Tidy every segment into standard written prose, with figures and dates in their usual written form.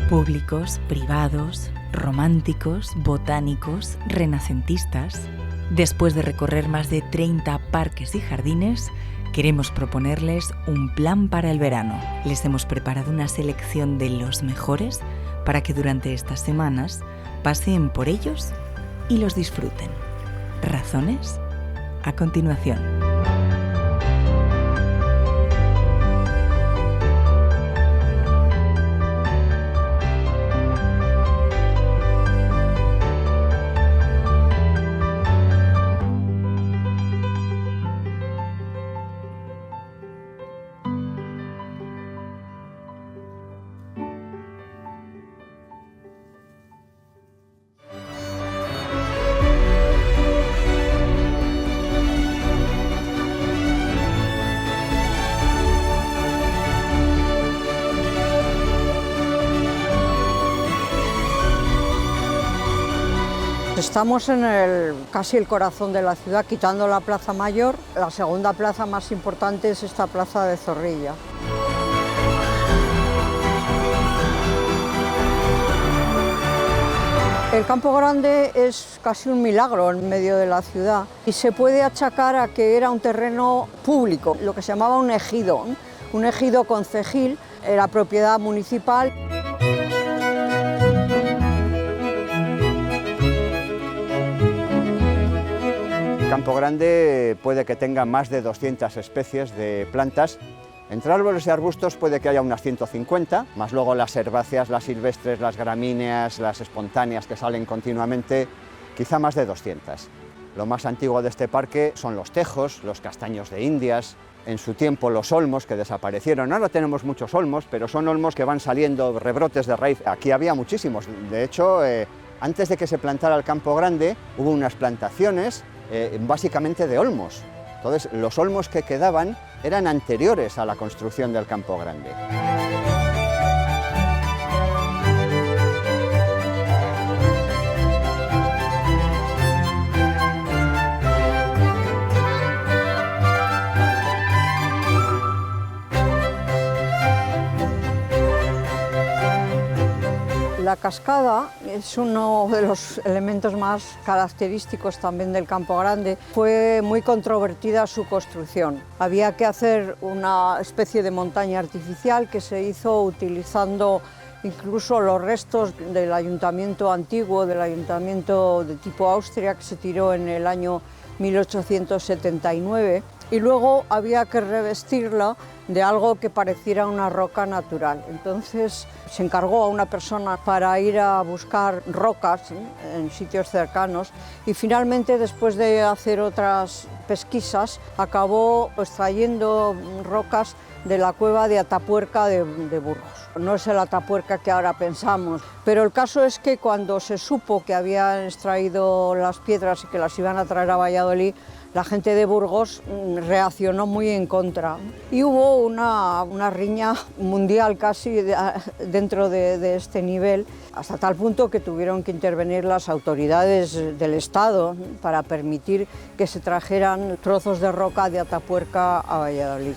Públicos, privados, románticos, botánicos, renacentistas. Después de recorrer más de 30 parques y jardines, queremos proponerles un plan para el verano. Les hemos preparado una selección de los mejores para que durante estas semanas paseen por ellos y los disfruten. ¿Razones? A continuación. Estamos en casi el corazón de la ciudad, quitando la Plaza Mayor. La segunda plaza más importante es esta Plaza de Zorrilla. El Campo Grande es casi un milagro en medio de la ciudad y se puede achacar a que era un terreno público, lo que se llamaba un ejido concejil, era propiedad municipal. Campo Grande puede que tenga más de 200 especies de plantas. Entre árboles y arbustos puede que haya unas 150, más luego las herbáceas, las silvestres, las gramíneas, las espontáneas que salen continuamente, quizá más de 200. Lo más antiguo de este parque son los tejos, los castaños de Indias, en su tiempo los olmos que desaparecieron. Ahora tenemos muchos olmos, pero son olmos que van saliendo rebrotes de raíz. Aquí había muchísimos. De hecho, antes de que se plantara el Campo Grande, hubo unas plantaciones básicamente de olmos. Entonces, los olmos que quedaban eran anteriores a la construcción del Campo Grande. La cascada es uno de los elementos más característicos también del Campo Grande. Fue muy controvertida su construcción. Había que hacer una especie de montaña artificial que se hizo utilizando incluso los restos del ayuntamiento antiguo, del ayuntamiento de tipo Austria, que se tiró en el año 1879, y luego había que revestirla de algo que pareciera una roca natural. Entonces se encargó a una persona para ir a buscar rocas en sitios cercanos y finalmente, después de hacer otras pesquisas, acabó extrayendo rocas de la cueva de Atapuerca de Burgos. No es el Atapuerca que ahora pensamos, pero el caso es que cuando se supo que habían extraído las piedras y que las iban a traer a Valladolid, la gente de Burgos reaccionó muy en contra y hubo una riña mundial casi dentro de este nivel, hasta tal punto que tuvieron que intervenir las autoridades del Estado para permitir que se trajeran trozos de roca de Atapuerca a Valladolid.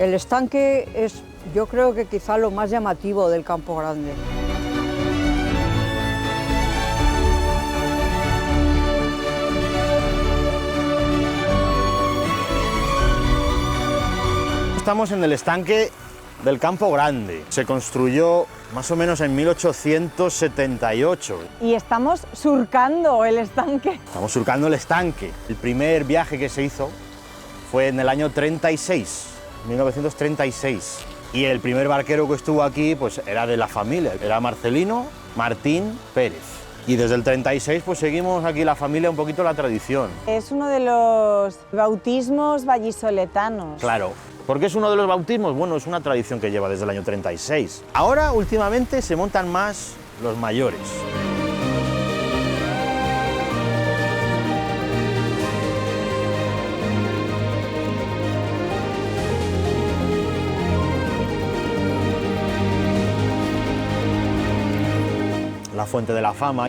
El estanque es, yo creo que quizá lo más llamativo del Campo Grande. Estamos en el estanque del Campo Grande. Se construyó más o menos en 1878. Y estamos surcando el estanque. Estamos surcando el estanque. El primer viaje que se hizo fue en el año 1936. Y el primer barquero que estuvo aquí pues era de la familia, era Marcelino Martín Pérez. Y desde el 36 pues seguimos aquí la familia un poquito la tradición. Es uno de los bautismos vallisoletanos. Claro. ¿Por qué es uno de los bautismos? Bueno, es una tradición que lleva desde el año 36. Ahora, últimamente, se montan más los mayores. la Fuente de la Fama.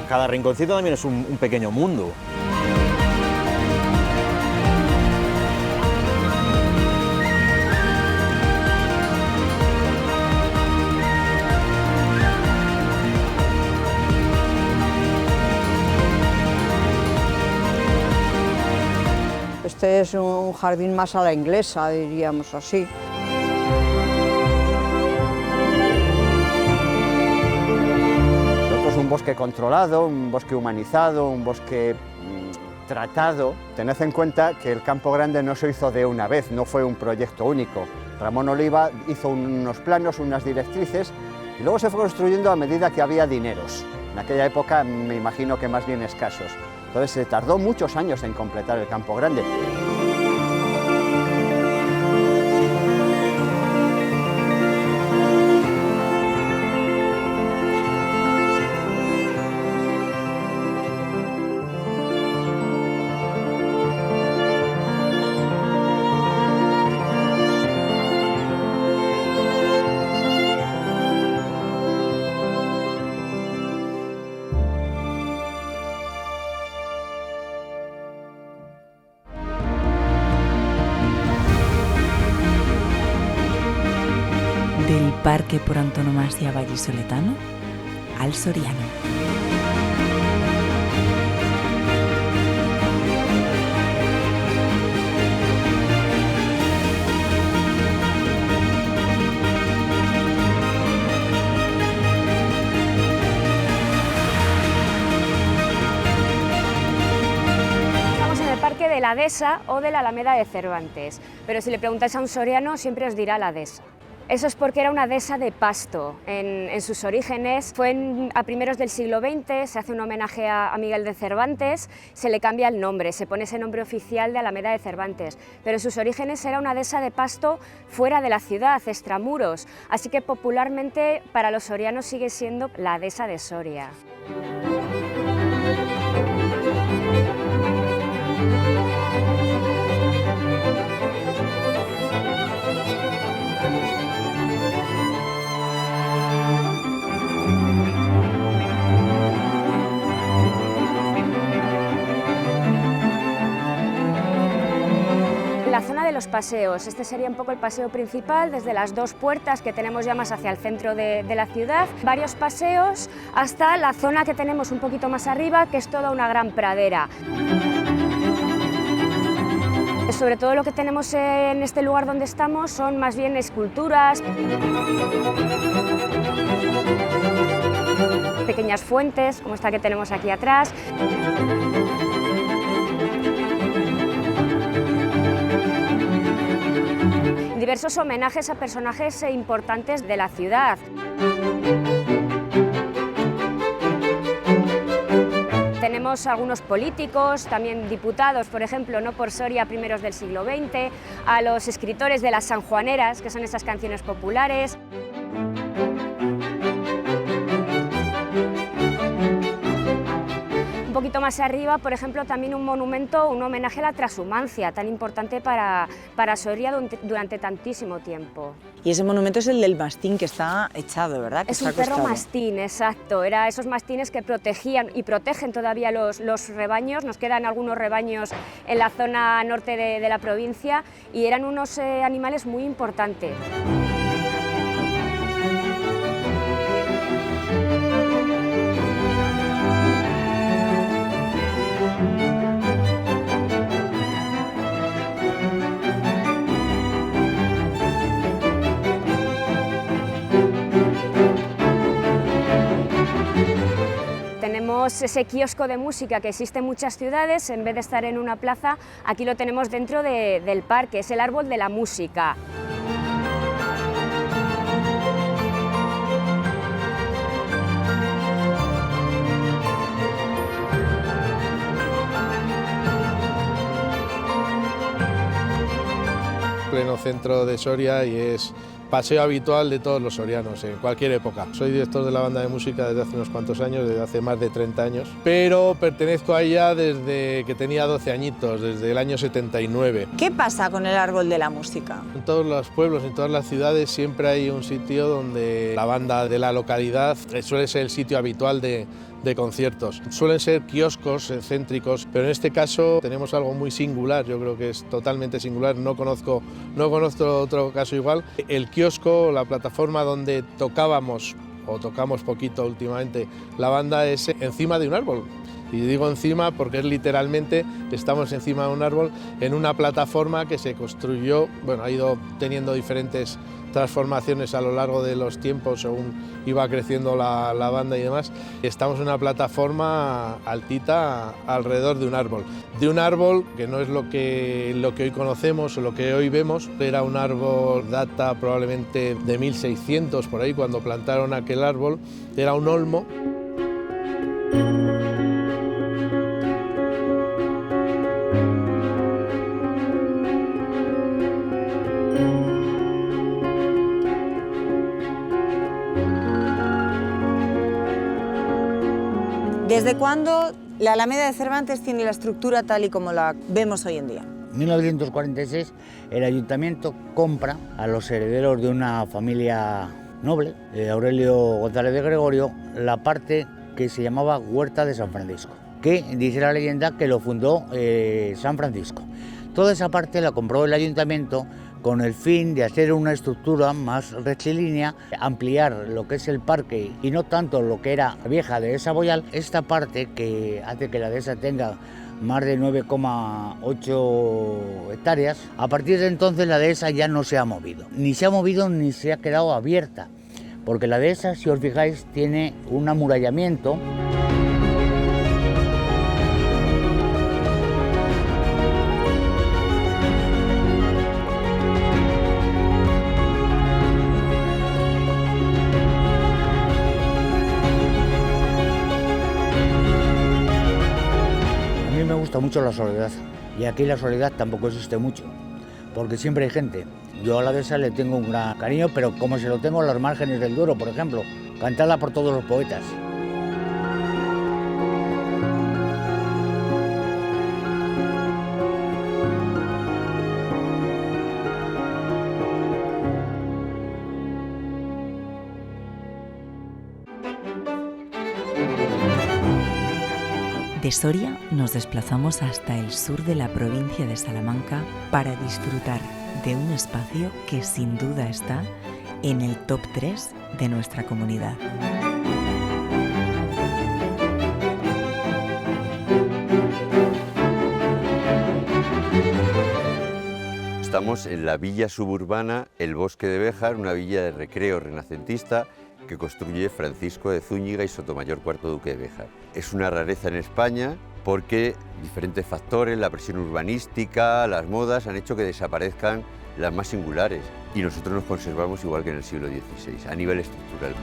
Cada rinconcito también es un pequeño mundo. Este es un jardín más a la inglesa, diríamos así. Un bosque controlado, un bosque humanizado, un bosque tratado. Tened en cuenta que el Campo Grande no se hizo de una vez, no fue un proyecto único. Ramón Oliva hizo unos planos, unas directrices, y luego se fue construyendo a medida que había dineros. En aquella época me imagino que más bien escasos. Entonces se tardó muchos años en completar el Campo Grande. Del parque por antonomasia vallisoletano al soriano. Estamos en el Parque de la Dehesa o de la Alameda de Cervantes, pero si le preguntáis a un soriano siempre os dirá la Dehesa. Eso es porque era una dehesa de pasto. En sus orígenes fue a primeros del siglo XX, se hace un homenaje a Miguel de Cervantes, se le cambia el nombre, se pone ese nombre oficial de Alameda de Cervantes, pero en sus orígenes era una dehesa de pasto fuera de la ciudad, extramuros, así que popularmente para los sorianos sigue siendo la dehesa de Soria. La zona de los paseos, este sería un poco el paseo principal desde las dos puertas que tenemos ya más hacia el centro de la ciudad, varios paseos hasta la zona que tenemos un poquito más arriba, que es toda una gran pradera. Sobre todo lo que tenemos en este lugar donde estamos son más bien esculturas, pequeñas fuentes, como esta que tenemos aquí atrás. Diversos homenajes a personajes importantes de la ciudad. Tenemos algunos políticos, también diputados, por ejemplo, no por Soria a primeros del siglo XX, a los escritores de las sanjuaneras, que son esas canciones populares. Un poquito más arriba, por ejemplo, también un monumento, un homenaje a la transhumancia, tan importante para Soria durante tantísimo tiempo. Y ese monumento es el del mastín que está echado, ¿verdad? Que es un perro mastín, exacto. Era esos mastines que protegían y protegen todavía los rebaños. Nos quedan algunos rebaños en la zona norte de la provincia y eran unos animales muy importantes. Tenemos ese kiosco de música que existe en muchas ciudades, en vez de estar en una plaza, aquí lo tenemos dentro del parque, es el árbol de la música. Pleno centro de Soria y es paseo habitual de todos los sorianos en cualquier época. Soy director de la banda de música desde hace unos cuantos años, desde hace más de 30 años, pero pertenezco a ella desde que tenía 12 añitos, desde el año 79. ¿Qué pasa con el árbol de la música? En todos los pueblos, en todas las ciudades, siempre hay un sitio donde la banda de la localidad suele ser el sitio habitual de conciertos. Suelen ser kioscos céntricos, pero en este caso tenemos algo muy singular, yo creo que es totalmente singular, no conozco otro caso igual. El kiosco, la plataforma donde tocábamos, o tocamos poquito últimamente, la banda es encima de un árbol. Y digo encima porque es literalmente, estamos encima de un árbol en una plataforma que se construyó, bueno, ha ido teniendo diferentes transformaciones a lo largo de los tiempos según iba creciendo la banda y demás. Estamos en una plataforma altita alrededor de un árbol que no es lo que hoy conocemos o lo que hoy vemos. Era un árbol, data probablemente de 1600 por ahí, cuando plantaron aquel árbol, era un olmo. ¿Desde cuándo la Alameda de Cervantes tiene la estructura tal y como la vemos hoy en día? En 1946 el ayuntamiento compra a los herederos de una familia noble, Aurelio González de Gregorio, la parte que se llamaba Huerta de San Francisco, que dice la leyenda que lo fundó San Francisco. Toda esa parte la compró el ayuntamiento con el fin de hacer una estructura más rectilínea, ampliar lo que es el parque y no tanto lo que era vieja dehesa Boyal. Esta parte que hace que la dehesa tenga más de 9,8 hectáreas, a partir de entonces la dehesa ya no se ha movido ni se ha quedado abierta, porque la dehesa, si os fijáis, tiene un amurallamiento. Me gusta mucho la soledad, y aquí la soledad tampoco existe mucho, porque siempre hay gente. Yo a la dehesa le tengo un gran cariño, pero como se lo tengo a las márgenes del Duero, por ejemplo, cantada por todos los poetas. De Soria nos desplazamos hasta el sur de la provincia de Salamanca para disfrutar de un espacio que sin duda está en el top 3 de nuestra comunidad. Estamos en la villa suburbana El Bosque de Béjar, una villa de recreo renacentista que construye Francisco de Zúñiga y Sotomayor, cuarto duque de Béjar. Es una rareza en España porque diferentes factores, la presión urbanística, las modas, han hecho que desaparezcan las más singulares y nosotros nos conservamos igual que en el siglo XVI, a nivel estructural.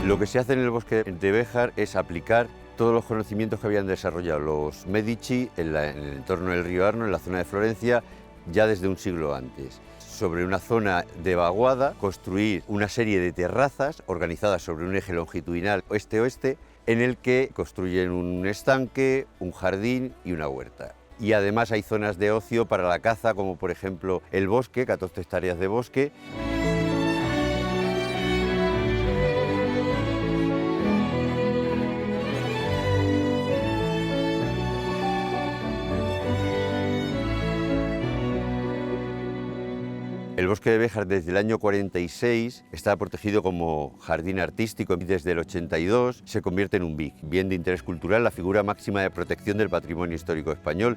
Lo que se hace en el Bosque de Béjar es aplicar todos los conocimientos que habían desarrollado los Medici en el entorno del río Arno, en la zona de Florencia, ya desde un siglo antes. Sobre una zona de vaguada, construir una serie de terrazas organizadas sobre un eje longitudinal oeste-oeste, en el que construyen un estanque, un jardín y una huerta. Y además hay zonas de ocio para la caza, como por ejemplo el bosque, 14 hectáreas de bosque. El Bosque de Béjar desde el año 46 está protegido como jardín artístico y desde el 82 se convierte en un BIC, bien de interés cultural, la figura máxima de protección del patrimonio histórico español.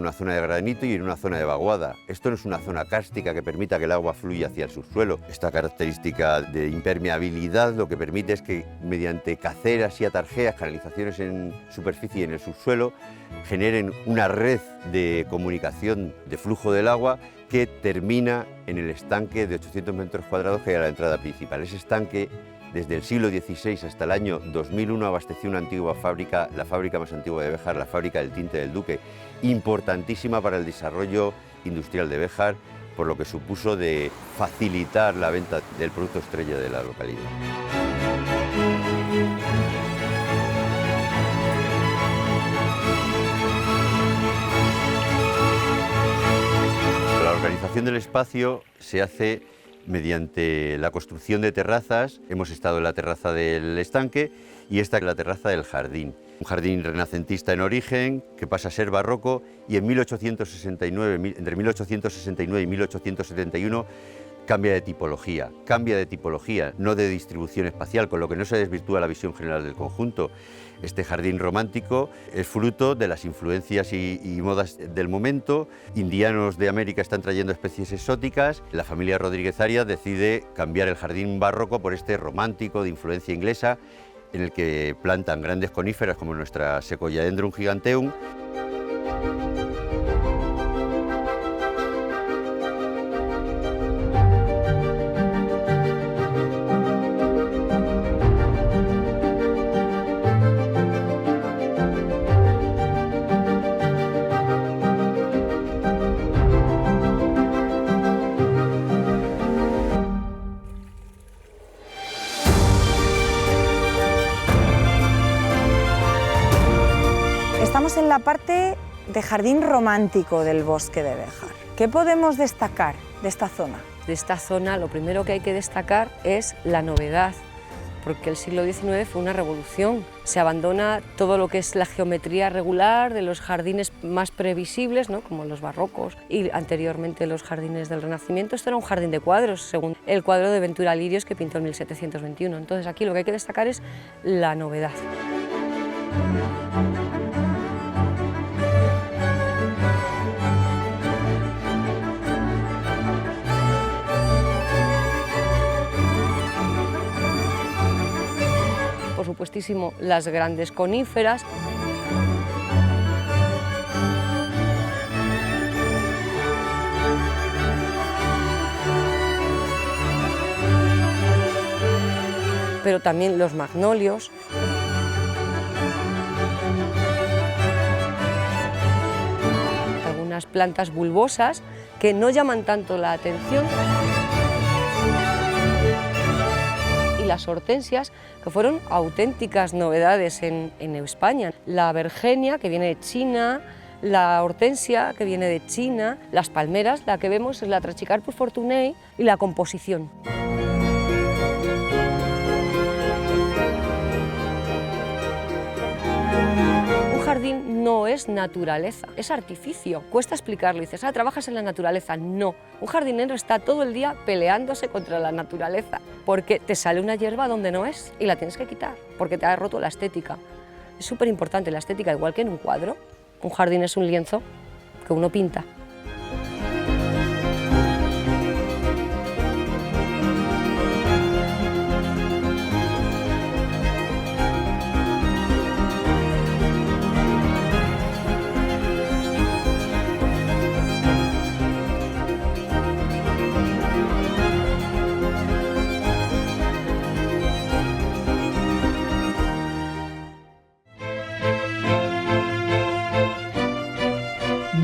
en una zona de granito y en una zona de vaguada. Esto no es una zona cárstica que permita que el agua fluya hacia el subsuelo. Esta característica de impermeabilidad lo que permite es que mediante caceras y atarjeas, canalizaciones en superficie y en el subsuelo, generen una red de comunicación de flujo del agua que termina en el estanque de 800 metros cuadrados que hay a la entrada principal. Ese estanque, desde el siglo XVI hasta el año 2001, abasteció una antigua fábrica, la fábrica más antigua de Béjar, la fábrica del tinte del Duque, importantísima para el desarrollo industrial de Béjar, por lo que supuso de facilitar la venta del producto estrella de la localidad. La organización del espacio se hace mediante la construcción de terrazas. Hemos estado en la terraza del estanque y esta es la terraza del jardín. Un jardín renacentista en origen que pasa a ser barroco y en 1869, entre 1869 y 1871 cambia de tipología, no de distribución espacial, con lo que no se desvirtúa la visión general del conjunto. Este jardín romántico es fruto de las influencias y modas del momento. Indianos de América están trayendo especies exóticas. La familia Rodríguez Arias decide cambiar el jardín barroco por este romántico de influencia inglesa, en el que plantan grandes coníferas como nuestra Sequoiadendron giganteum. Estamos en la parte de jardín romántico del bosque de Béjar. ¿Qué podemos destacar de esta zona? De esta zona lo primero que hay que destacar es la novedad, porque el siglo XIX fue una revolución. Se abandona todo lo que es la geometría regular de los jardines más previsibles, ¿no?, como los barrocos y anteriormente los jardines del Renacimiento. Esto era un jardín de cuadros, según el cuadro de Ventura Lirios que pintó en 1721. Entonces aquí lo que hay que destacar es la novedad. Por supuestísimo, las grandes coníferas. Pero también los magnolios. Algunas plantas bulbosas que no llaman tanto la atención. Y las hortensias, que fueron auténticas novedades en España. La vergenia, que viene de China, la hortensia, que viene de China, las palmeras, la que vemos es la Trachycarpus fortunei, y la composición. Un jardín no es naturaleza, es artificio. Cuesta explicarlo, dices, trabajas en la naturaleza. No, un jardinero está todo el día peleándose contra la naturaleza, porque te sale una hierba donde no es y la tienes que quitar, porque te ha roto la estética. Es súper importante la estética, igual que en un cuadro. Un jardín es un lienzo que uno pinta.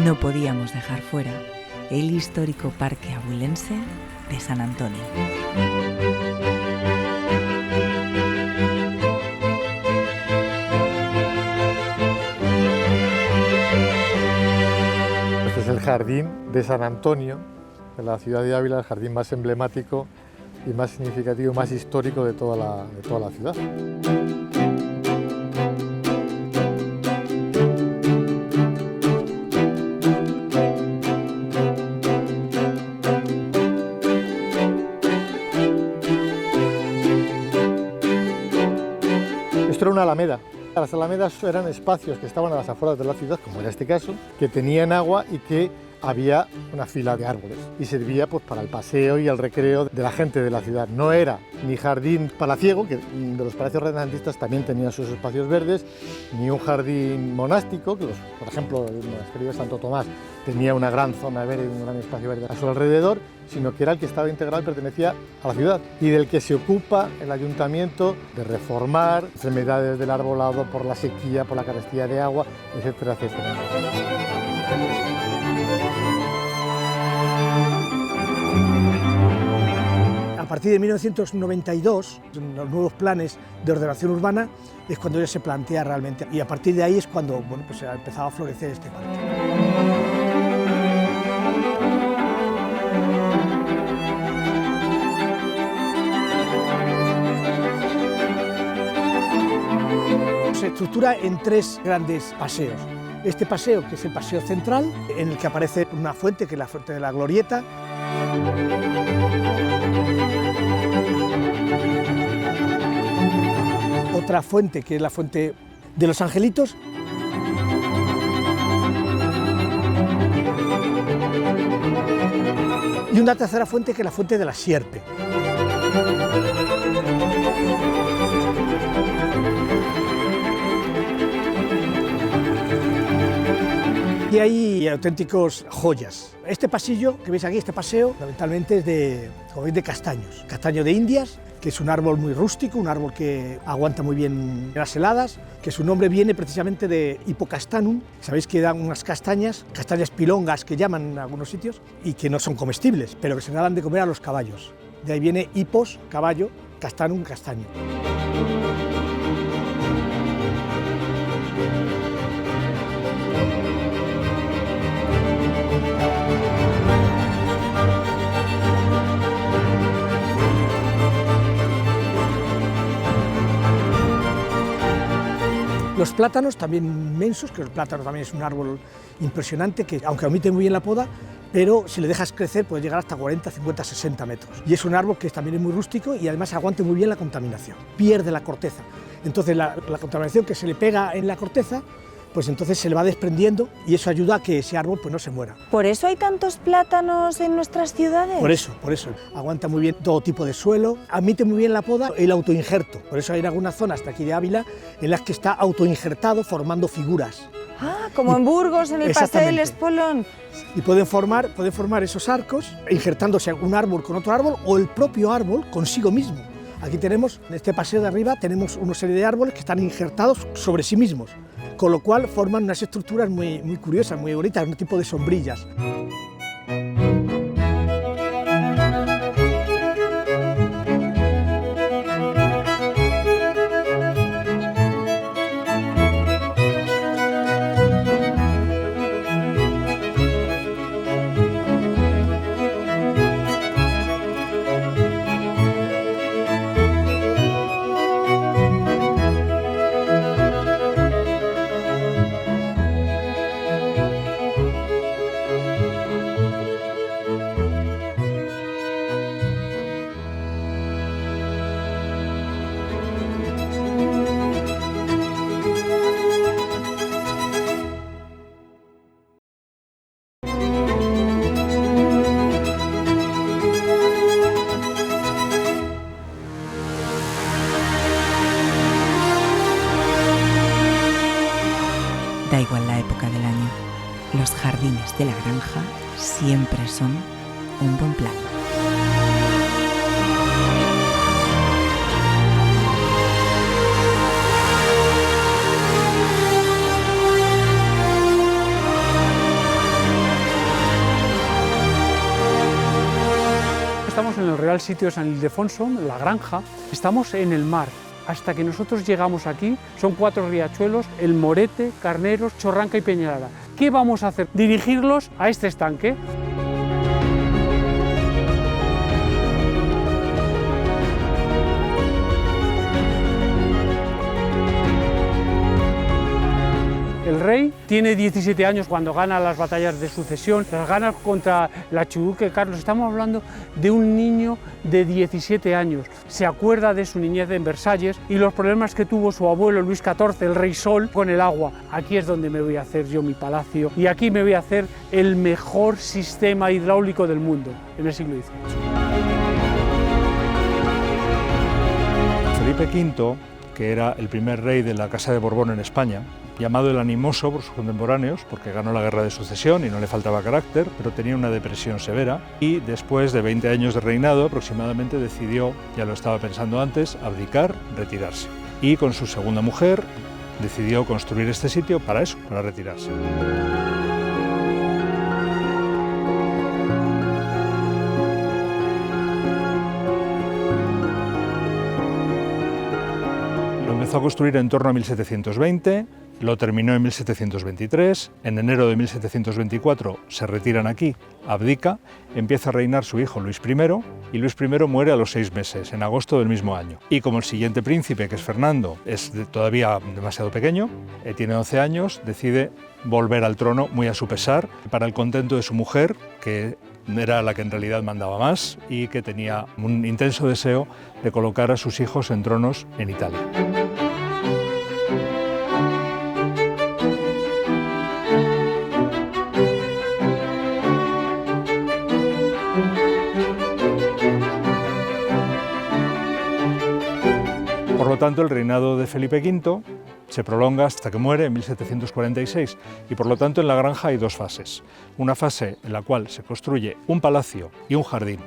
No podíamos dejar fuera el histórico Parque Abulense de San Antonio. Este es el jardín de San Antonio, de la ciudad de Ávila, el jardín más emblemático y más significativo, más histórico de toda la ciudad. Esto era una alameda, Las alamedas eran espacios que estaban a las afueras de la ciudad, como era este caso, que tenían agua y que había una fila de árboles y servía pues para el paseo y el recreo de la gente de la ciudad. No era ni jardín palaciego, que de los palacios renacentistas también tenían sus espacios verdes, ni un jardín monástico, que por ejemplo el monasterio de Santo Tomás tenía una gran zona verde, un gran espacio verde a su alrededor, sino que era el que estaba integrado y pertenecía a la ciudad y del que se ocupa el ayuntamiento de reformar enfermedades del arbolado por la sequía, por la carestía de agua, etcétera, etcétera. A partir de 1992, en los nuevos planes de ordenación urbana, es cuando ya se plantea realmente, y a partir de ahí es cuando pues ha empezado a florecer este parque. Se estructura en 3 grandes paseos. Este paseo, que es el paseo central, en el que aparece una fuente, que es la fuente de la Glorieta. Otra fuente, que es la fuente de los Angelitos. Y una tercera fuente, que es la fuente de la Sierpe. Y hay auténticos joyas. Este pasillo que veis aquí, este paseo, fundamentalmente es de castaños. Castaño de Indias, que es un árbol muy rústico, un árbol que aguanta muy bien las heladas, que su nombre viene precisamente de Hippocastanum. Sabéis que dan unas castañas pilongas que llaman en algunos sitios, y que no son comestibles, pero que se dan de comer a los caballos. De ahí viene hippos, caballo, castanum, castaño. Los plátanos también inmensos, que el plátano también es un árbol impresionante, que aunque omite muy bien la poda, pero si le dejas crecer puede llegar hasta 40, 50, 60 metros. Y es un árbol que también es muy rústico y además aguanta muy bien la contaminación, pierde la corteza. Entonces la contaminación que se le pega en la corteza, pues entonces se le va desprendiendo y eso ayuda a que ese árbol pues no se muera. ¿Por eso hay tantos plátanos en nuestras ciudades? Por eso. Aguanta muy bien todo tipo de suelo, admite muy bien la poda y el autoinjerto. Por eso hay algunas zonas de aquí de Ávila en las que está autoinjertado formando figuras. Ah, como en Burgos, en el Paseo del Espolón. Y pueden formar esos arcos injertándose un árbol con otro árbol o el propio árbol consigo mismo. Aquí tenemos, en este paseo de arriba, tenemos una serie de árboles que están injertados sobre sí mismos, con lo cual forman unas estructuras muy curiosas, muy bonitas, un tipo de sombrillas. Da igual la época del año, los jardines de la granja siempre son un buen plan. Estamos en el Real Sitio de San Ildefonso, la granja, estamos en el mar. Hasta que nosotros llegamos aquí, son 4 riachuelos, el Morete, Carneros, Chorranca y Peñalara. ¿Qué vamos a hacer? Dirigirlos a este estanque. El rey tiene 17 años cuando gana las batallas de sucesión, las gana contra el archiduque Carlos. Estamos hablando de un niño de 17 años. Se acuerda de su niñez en Versalles y los problemas que tuvo su abuelo Luis XIV, el rey Sol, con el agua. Aquí es donde me voy a hacer yo mi palacio y aquí me voy a hacer el mejor sistema hidráulico del mundo en el siglo XVIII. Felipe V, que era el primer rey de la Casa de Borbón en España, llamado el Animoso por sus contemporáneos, porque ganó la guerra de sucesión y no le faltaba carácter, pero tenía una depresión severa y después de 20 años de reinado aproximadamente decidió, ya lo estaba pensando antes, abdicar, retirarse. Y con su segunda mujer decidió construir este sitio para eso, para retirarse. Empezó a construir en torno a 1720, lo terminó en 1723, en enero de 1724 se retiran aquí, abdica, empieza a reinar su hijo Luis I y Luis I muere a los 6 meses, en agosto del mismo año. Y como el siguiente príncipe, que es Fernando, es todavía demasiado pequeño, tiene 11 años, decide volver al trono muy a su pesar, para el contento de su mujer, que era la que en realidad mandaba más y que tenía un intenso deseo de colocar a sus hijos en tronos en Italia. Por lo tanto, el reinado de Felipe V se prolonga hasta que muere en 1746 y por lo tanto en la granja hay dos fases. Una fase en la cual se construye un palacio y un jardín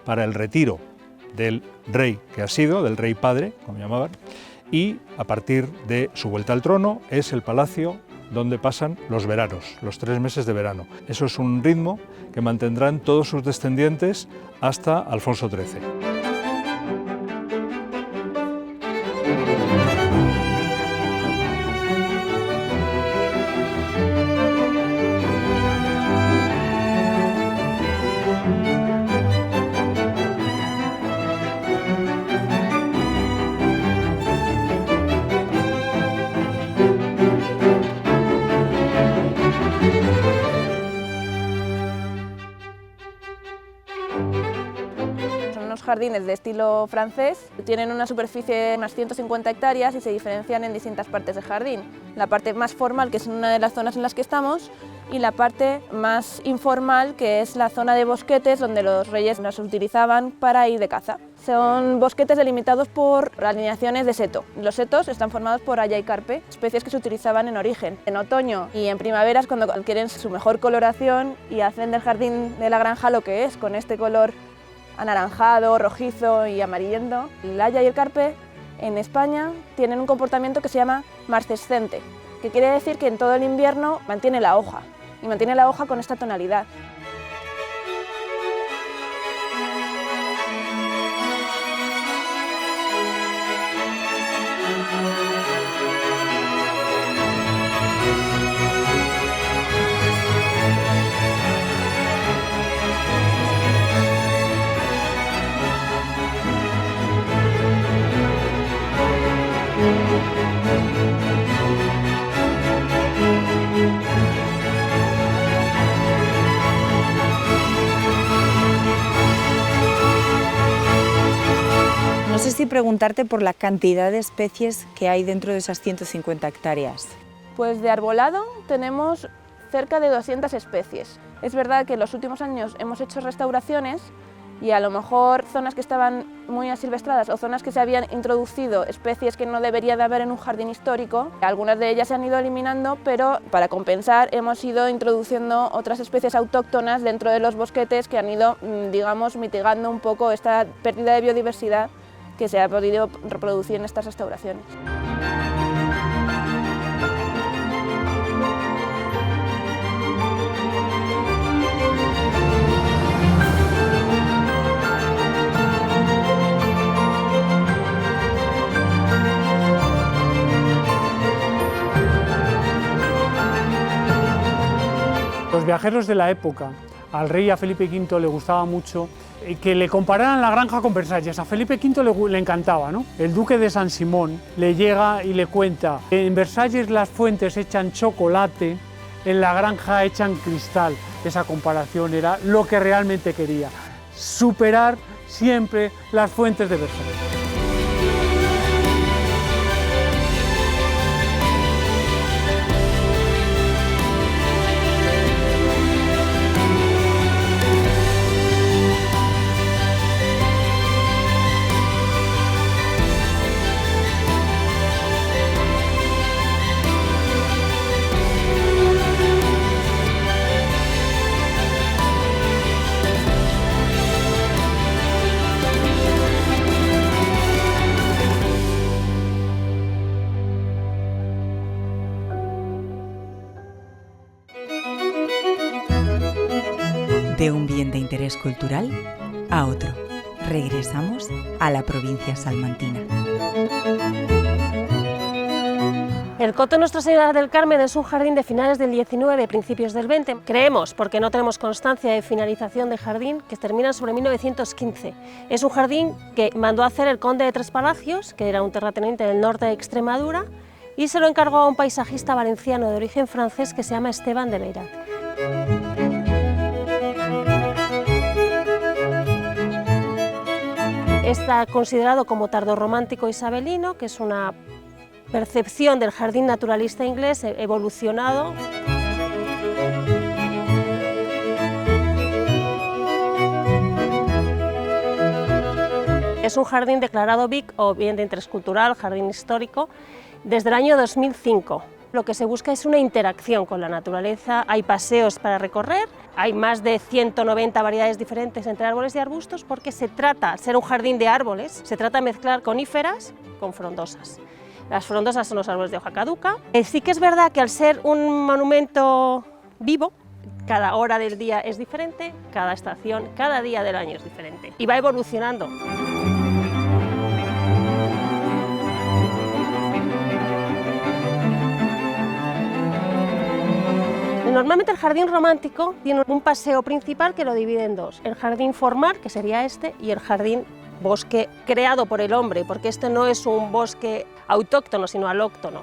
para el retiro del rey que ha sido, del rey padre, como llamaban, y a partir de su vuelta al trono es el palacio donde pasan los veranos, los 3 meses de verano. Eso es un ritmo que mantendrán todos sus descendientes hasta Alfonso XIII. Jardines de estilo francés, tienen una superficie de unas 150 hectáreas y se diferencian en distintas partes del jardín. La parte más formal, que es una de las zonas en las que estamos, y la parte más informal, que es la zona de bosquetes, donde los reyes los utilizaban para ir de caza. Son bosquetes delimitados por alineaciones de seto. Los setos están formados por haya y carpe, especies que se utilizaban en origen. En otoño y en primavera es cuando adquieren su mejor coloración y hacen del jardín de la granja lo que es, con este color anaranjado, rojizo y amarillento. El haya y el carpe en España tienen un comportamiento que se llama marcescente, que quiere decir que en todo el invierno mantiene la hoja, y mantiene la hoja con esta tonalidad. No sé si preguntarte por la cantidad de especies que hay dentro de esas 150 hectáreas. Pues de arbolado tenemos cerca de 200 especies. Es verdad que en los últimos años hemos hecho restauraciones y a lo mejor zonas que estaban muy asilvestradas o zonas que se habían introducido especies que no debería de haber en un jardín histórico, algunas de ellas se han ido eliminando, pero para compensar hemos ido introduciendo otras especies autóctonas dentro de los bosquetes que han ido, digamos, mitigando un poco esta pérdida de biodiversidad que se ha podido reproducir en estas restauraciones. Los viajeros de la época al rey y a Felipe V le gustaba mucho que le compararan la granja con Versalles. A Felipe V le encantaba, ¿no? El duque de San Simón le llega y le cuenta: en Versalles las fuentes echan chocolate, en la granja echan cristal. Esa comparación era lo que realmente quería, superar siempre las fuentes de Versalles. De un bien de interés cultural a otro. Regresamos a la provincia salmantina. El Coto Nuestra Señora del Carmen es un jardín de finales del 19, principios del 20. Creemos, porque no tenemos constancia de finalización de jardín, que termina sobre 1915. Es un jardín que mandó a hacer el conde de Tres Palacios, que era un terrateniente del norte de Extremadura, y se lo encargó a un paisajista valenciano de origen francés que se llama Esteban de Beirat. Está considerado como tardorromántico isabelino, que es una percepción del jardín naturalista inglés evolucionado. Es un jardín declarado BIC o bien de interés cultural, jardín histórico, desde el año 2005. Lo que se busca es una interacción con la naturaleza, hay paseos para recorrer, hay más de 190 variedades diferentes entre árboles y arbustos, porque se trata, al ser un jardín de árboles, se trata de mezclar coníferas con frondosas. Las frondosas son los árboles de hoja caduca. Sí que es verdad que al ser un monumento vivo, cada hora del día es diferente, cada estación, cada día del año es diferente y va evolucionando. Normalmente el jardín romántico tiene un paseo principal que lo divide en dos: el jardín formal, que sería este, y el jardín bosque creado por el hombre, porque este no es un bosque autóctono, sino alóctono.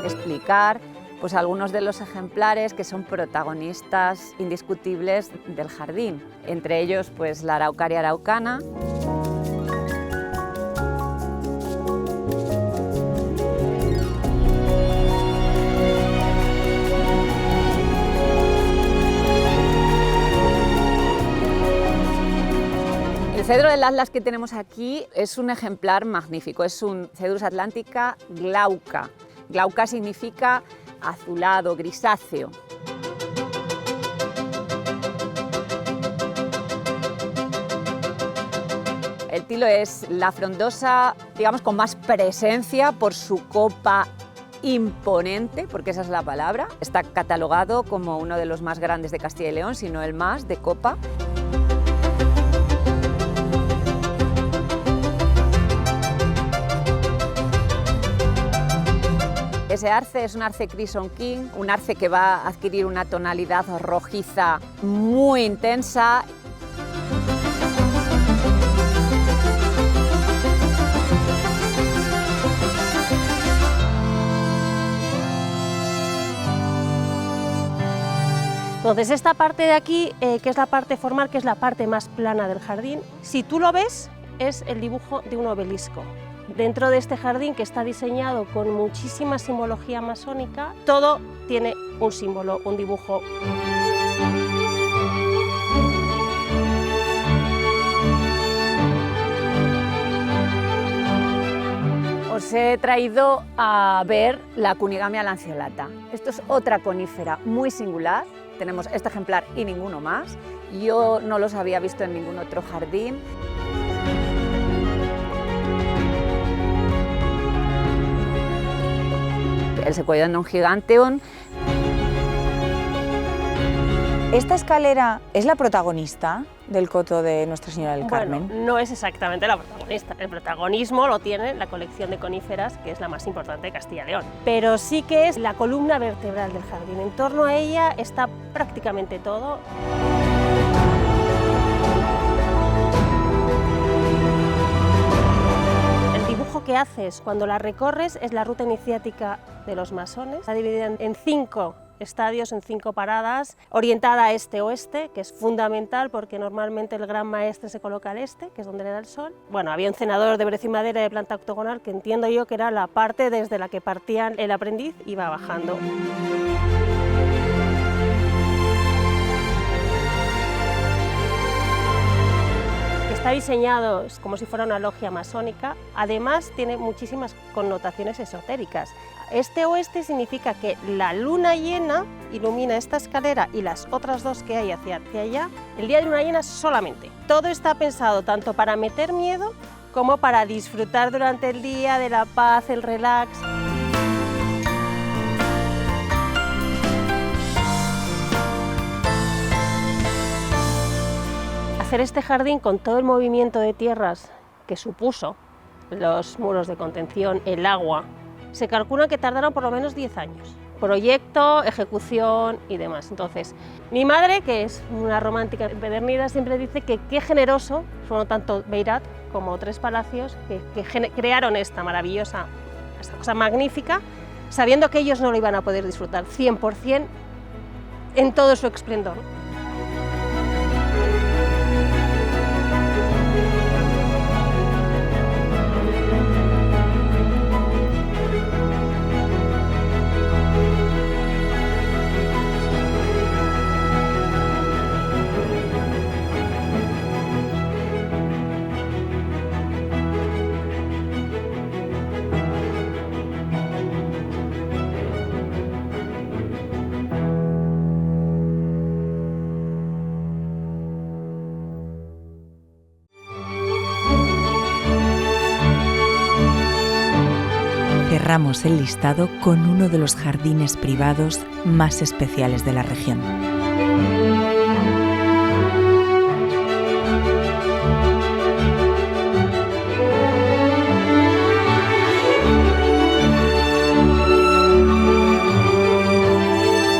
Explicar pues algunos de los ejemplares que son protagonistas indiscutibles del jardín, entre ellos pues la araucaria araucana. El cedro del Atlas que tenemos aquí es un ejemplar magnífico, es un Cedrus atlantica glauca. Glauca significa azulado, grisáceo. El tilo es la frondosa, digamos, con más presencia por su copa imponente, porque esa es la palabra. Está catalogado como uno de los más grandes de Castilla y León, si no el más, de copa. Ese arce es un arce Crimson King, un arce que va a adquirir una tonalidad rojiza muy intensa. Entonces esta parte de aquí, que es la parte formal, que es la parte más plana del jardín, si tú lo ves, es el dibujo de un obelisco. Dentro de este jardín, que está diseñado con muchísima simbología masónica, todo tiene un símbolo, un dibujo. Os he traído a ver la Cunigamia lanceolata. Esto es otra conífera muy singular. Tenemos este ejemplar y ninguno más. Yo no los había visto en ningún otro jardín. El Sequoiadendron giganteum. ¿Esta escalera es la protagonista del coto de Nuestra Señora del Carmen? Bueno, no es exactamente la protagonista. El protagonismo lo tiene la colección de coníferas, que es la más importante de Castilla y León. Pero sí que es la columna vertebral del jardín. En torno a ella está prácticamente todo. El dibujo que haces cuando la recorres es la ruta iniciática de los masones. Está dividida en 5 estadios, en 5 paradas, orientada a este-oeste, que es fundamental porque normalmente el gran maestre se coloca al este, que es donde le da el sol. Bueno, había un cenador de brezo y madera de planta octogonal, que entiendo yo que era la parte desde la que partía el aprendiz y iba bajando. Está diseñado como si fuera una logia masónica, además tiene muchísimas connotaciones esotéricas. Este-oeste significa que la luna llena ilumina esta escalera y las otras 2 que hay hacia allá, el día de luna llena solamente. Todo está pensado tanto para meter miedo como para disfrutar durante el día de la paz, el relax. Hacer este jardín con todo el movimiento de tierras que supuso, los muros de contención, el agua, se calcula que tardaron por lo menos 10 años. Proyecto, ejecución y demás. Entonces, mi madre, que es una romántica empedernida, siempre dice que qué generoso fueron tanto Beirat como 3 palacios que crearon esta maravillosa, esta cosa magnífica, sabiendo que ellos no lo iban a poder disfrutar 100% en todo su esplendor. Cerramos el listado con uno de los jardines privados más especiales de la región.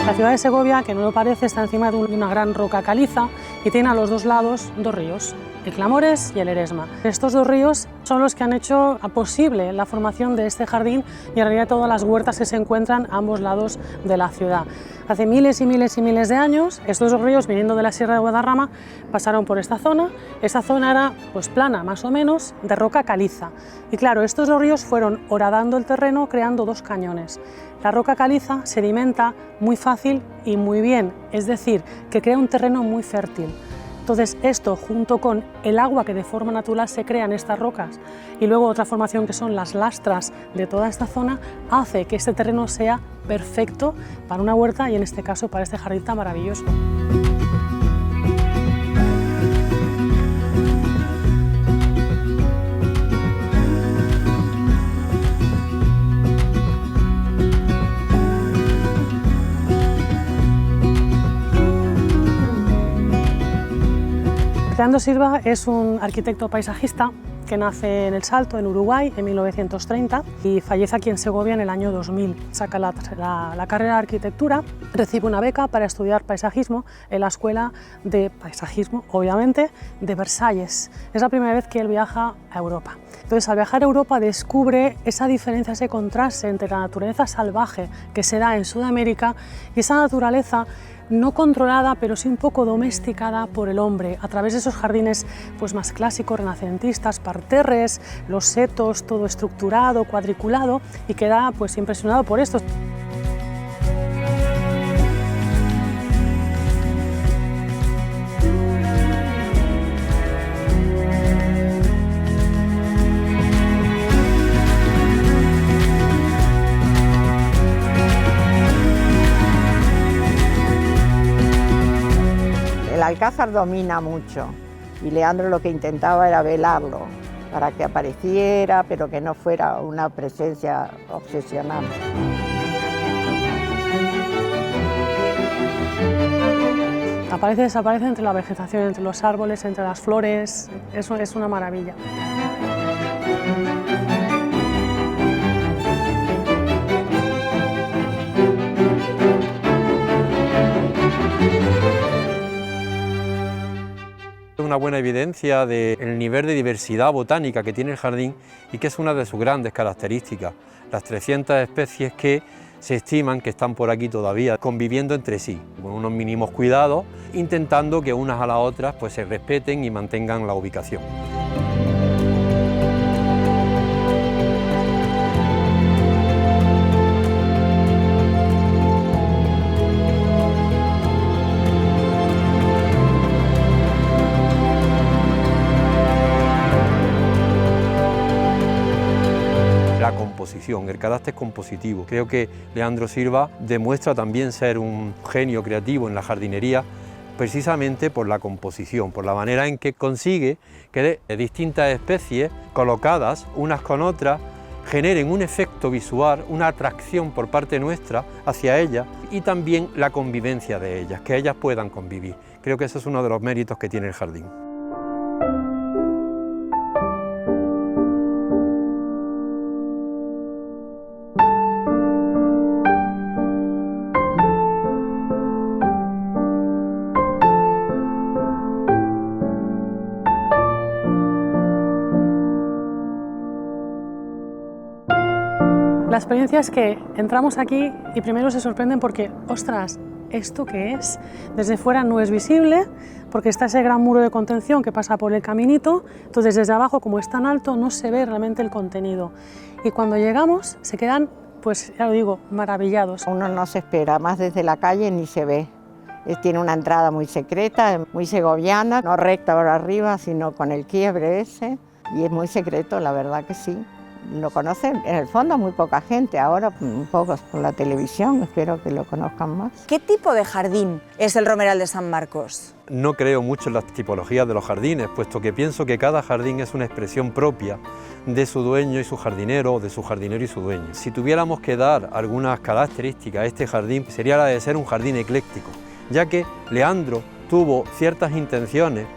La ciudad de Segovia, que no lo parece, está encima de una gran roca caliza y tiene a los 2 lados 2 ríos, el Clamores y el Eresma. Estos 2 ríos son los que han hecho posible la formación de este jardín y en realidad todas las huertas que se encuentran a ambos lados de la ciudad. Hace miles y miles y miles de años, estos 2 ríos, viniendo de la Sierra de Guadarrama, pasaron por esta zona. Esta zona era pues plana, más o menos, de roca caliza. Y claro, estos 2 ríos fueron horadando el terreno, creando 2 cañones. La roca caliza sedimenta muy fácil y muy bien, es decir, que crea un terreno muy fértil. Entonces esto, junto con el agua que de forma natural se crea en estas rocas y luego otra formación que son las lastras de toda esta zona, hace que este terreno sea perfecto para una huerta y en este caso para este jardín tan maravilloso. Fernando Silva es un arquitecto paisajista que nace en El Salto, en Uruguay, en 1930 y fallece aquí en Segovia en el año 2000. Saca la carrera de arquitectura, recibe una beca para estudiar paisajismo en la Escuela de Paisajismo, obviamente, de Versalles. Es la primera vez que él viaja a Europa. Entonces, al viajar a Europa descubre esa diferencia, ese contraste entre la naturaleza salvaje que se da en Sudamérica y esa naturaleza no controlada, pero sí un poco domesticada por el hombre, a través de esos jardines pues, más clásicos, renacentistas, parterres, los setos, todo estructurado, cuadriculado, y queda pues, impresionado por esto. El alcázar domina mucho y Leandro lo que intentaba era velarlo para que apareciera, pero que no fuera una presencia obsesionante. Aparece y desaparece entre la vegetación, entre los árboles, entre las flores, eso es una maravilla. Una buena evidencia del nivel de diversidad botánica que tiene el jardín y que es una de sus grandes características, las 300 especies que se estiman que están por aquí todavía conviviendo entre sí, con unos mínimos cuidados, intentando que unas a las otras pues, se respeten y mantengan la ubicación. El carácter compositivo. Creo que Leandro Silva demuestra también ser un genio creativo en la jardinería precisamente por la composición, por la manera en que consigue que distintas especies colocadas unas con otras generen un efecto visual, una atracción por parte nuestra hacia ellas y también la convivencia de ellas, que ellas puedan convivir. Creo que ese es uno de los méritos que tiene el jardín. La experiencia es que entramos aquí y primero se sorprenden porque, ostras, ¿esto qué es? Desde fuera no es visible porque está ese gran muro de contención que pasa por el caminito, entonces desde abajo, como es tan alto, no se ve realmente el contenido. Y cuando llegamos se quedan, pues ya lo digo, maravillados. Uno no se espera, más desde la calle ni se ve. Tiene una entrada muy secreta, muy segoviana, no recta por arriba, sino con el quiebre ese, y es muy secreto, la verdad que sí. Lo conocen en el fondo muy poca gente, ahora pocos por la televisión, espero que lo conozcan más. ¿Qué tipo de jardín es el Romeral de San Marcos? No creo mucho en las tipologías de los jardines, puesto que pienso que cada jardín es una expresión propia de su dueño y su jardinero, o de su jardinero y su dueño. Si tuviéramos que dar algunas características a este jardín, sería la de ser un jardín ecléctico, ya que Leandro tuvo ciertas intenciones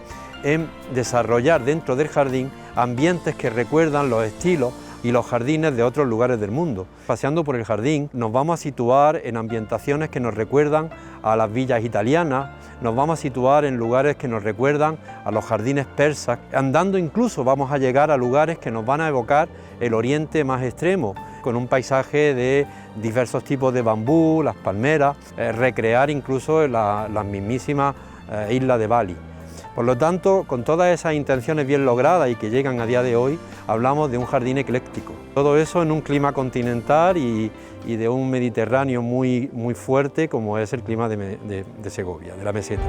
en desarrollar dentro del jardín ambientes que recuerdan los estilos y los jardines de otros lugares del mundo. Paseando por el jardín nos vamos a situar en ambientaciones que nos recuerdan a las villas italianas, nos vamos a situar en lugares que nos recuerdan a los jardines persas, andando incluso vamos a llegar a lugares que nos van a evocar el oriente más extremo, con un paisaje de diversos tipos de bambú, las palmeras, recrear incluso las mismísimas islas de Bali. Por lo tanto, con todas esas intenciones bien logradas y que llegan a día de hoy, hablamos de un jardín ecléctico. Todo eso en un clima continental y de un Mediterráneo muy fuerte como es el clima de Segovia, de la meseta.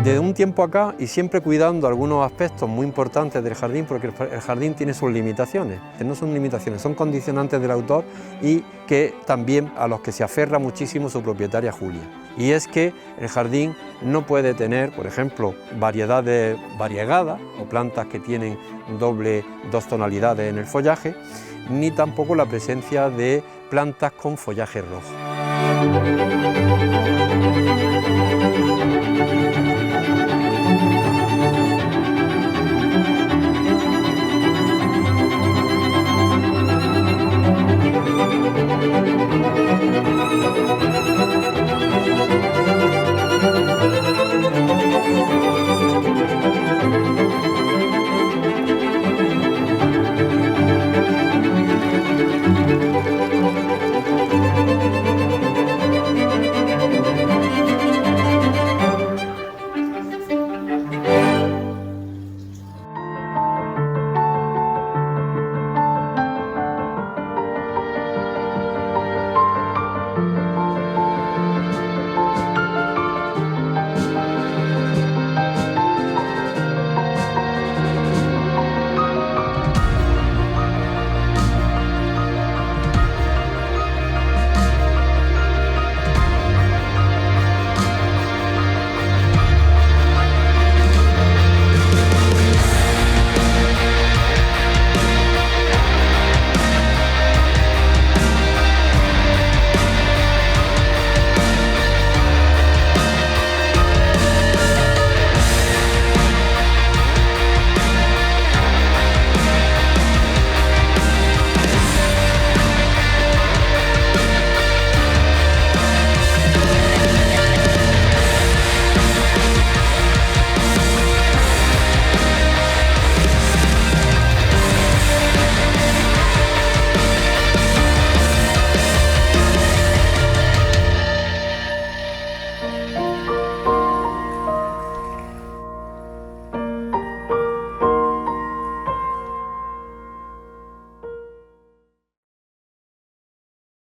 Desde un tiempo acá, y siempre cuidando algunos aspectos muy importantes del jardín, porque el jardín tiene sus limitaciones, no son limitaciones, son condicionantes del autor y que también a los que se aferra muchísimo su propietaria Julia. Y es que el jardín no puede tener, por ejemplo, variedades variegadas o plantas que tienen dos tonalidades en el follaje, ni tampoco la presencia de plantas con follaje rojo.